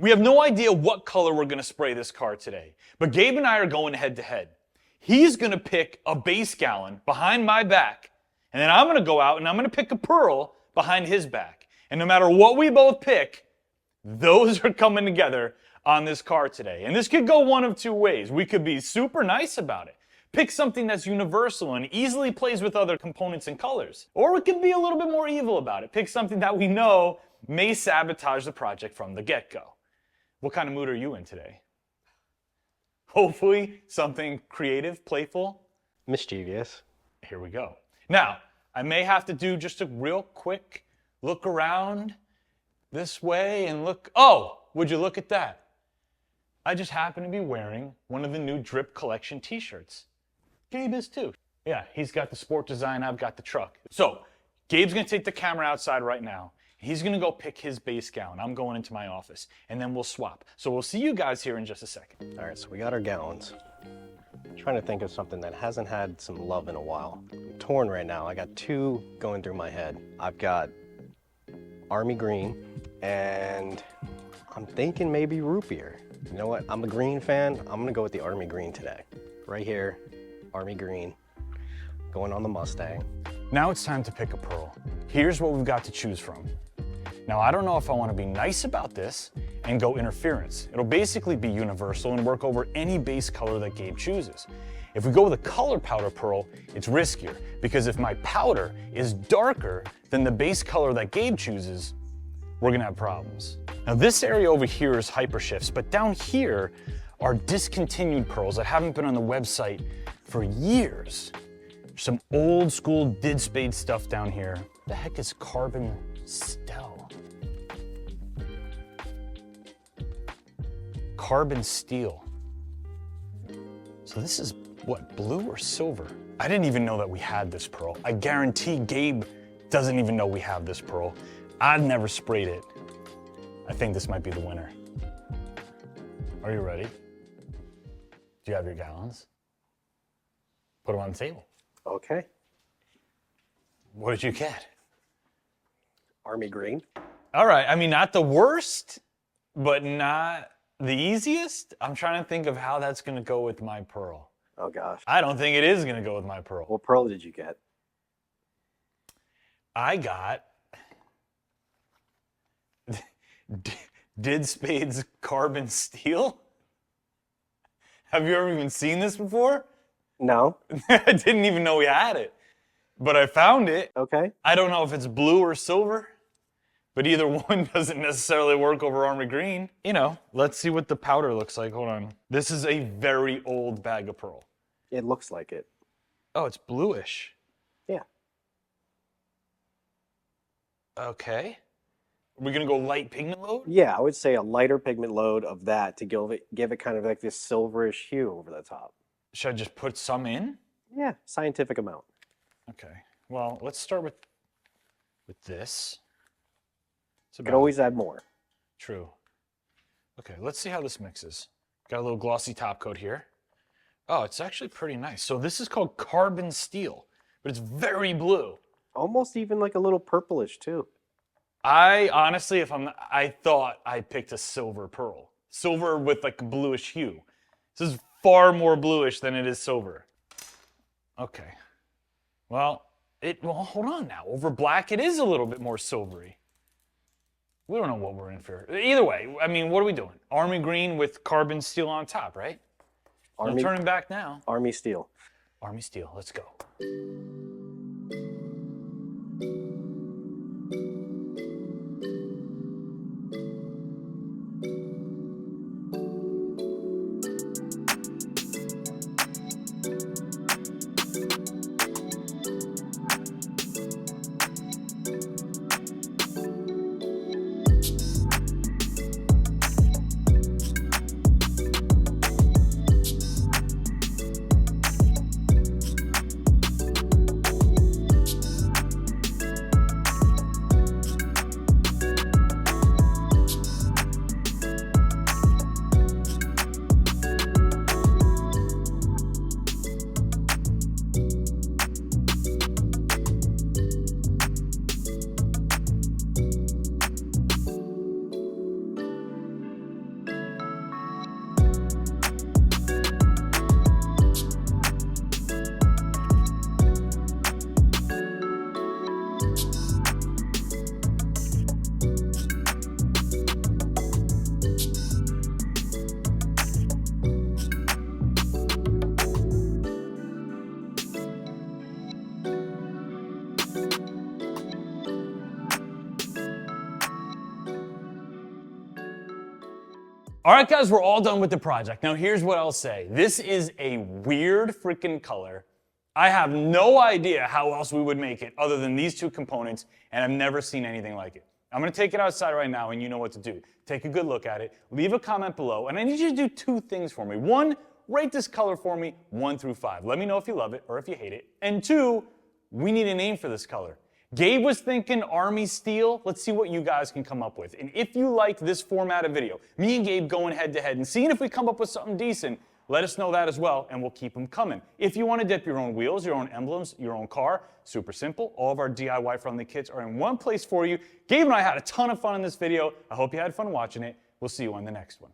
We have no idea what color we're gonna spray this car today, but Gabe and I are going head to head. He's gonna pick a base gallon behind my back, and then I'm gonna go out and I'm gonna pick a pearl behind his back. And no matter what we both pick, those are coming together on this car today. And this could go one of two ways. We could be super nice about it. Pick something that's universal and easily plays with other components and colors. Or we could be a little bit more evil about it. Pick something that we know may sabotage the project from the get-go. What kind of mood are you in today? Hopefully something creative, playful. Mischievous. Here we go. Now, I may have to do just a real quick look around this way and look. Oh, would you look at that? I just happen to be wearing one of the new Drip Collection t-shirts. Gabe is too. Yeah, he's got the sport design, I've got the truck. So, Gabe's gonna take the camera outside right now. He's gonna go pick his base gallon. I'm going into my office, and then we'll swap. So we'll see you guys here in just a second. All right, so we got our gallons. I'm trying to think of something that hasn't had some love in a while. I'm torn right now. I got two going through my head. I've got Army Green, and I'm thinking maybe root beer. You know what? I'm a green fan. I'm gonna go with the Army Green today. Right here, Army Green, going on the Mustang. Now it's time to pick a pearl. Here's what we've got to choose from. Now, I don't know if I want to be nice about this and go interference. It'll basically be universal and work over any base color that Gabe chooses. If we go with a color powder pearl, it's riskier, because if my powder is darker than the base color that Gabe chooses, we're gonna have problems. Now, this area over here is hypershifts, but down here are discontinued pearls that haven't been on the website for years. Some old school did spade stuff down here. The heck is Carbon Steel? Carbon Steel. So this is what, blue or silver? I didn't even know that we had this pearl. I guarantee Gabe doesn't even know we have this pearl. I've never sprayed it. I think this might be the winner. Are you ready? Do you have your gallons? Put them on the table. Okay. What did you get? Army Green. All right, I mean, not the worst, but not the easiest. I'm trying to think of how that's gonna go with my pearl. Oh gosh. I don't think it is gonna go with my pearl. What pearl did you get? I got Did Spades Carbon Steel. Have you ever even seen this before? No. I didn't even know we had it, but I found it. Okay. I don't know if it's blue or silver, but either one doesn't necessarily work over Army Green. You know, let's see what the powder looks like. Hold on. This is a very old bag of pearl. It looks like it. Oh, it's bluish. Yeah. Okay. Are we gonna go light pigment load? Yeah, I would say a lighter pigment load of that to give it kind of like this silverish hue over the top. Should I just put some in? Yeah, scientific amount. Okay. Well, let's start with this. It's You can always add more. True. Okay, let's see how this mixes. Got a little glossy top coat here. Oh, it's actually pretty nice. So this is called Carbon Steel, but it's very blue. Almost even like a little purplish too. I honestly, I thought I picked a silver pearl. Silver with like a bluish hue. This is far more bluish than it is silver. Okay. Well, hold on now. Over black, it is a little bit more silvery. We don't know what we're in for. Either way, I mean, what are we doing? Army Green with Carbon Steel on top, right? I'm turning back now. Army Steel. Army Steel, let's go. All right, guys, we're all done with the project. Now, here's what I'll say. This is a weird freaking color. I have no idea how else we would make it other than these two components, and I've never seen anything like it. I'm gonna take it outside right now, and you know what to do. Take a good look at it, leave a comment below, and I need you to do two things for me. One, rate this color for me 1 through 5. Let me know if you love it or if you hate it. And two, we need a name for this color. Gabe was thinking Army Steel. Let's see what you guys can come up with. And if you like this format of video, me and Gabe going head to head and seeing if we come up with something decent, let us know that as well, and we'll keep them coming. If you want to dip your own wheels, your own emblems, your own car, super simple. All of our DIY-friendly kits are in one place for you. Gabe and I had a ton of fun in this video. I hope you had fun watching it. We'll see you on the next one.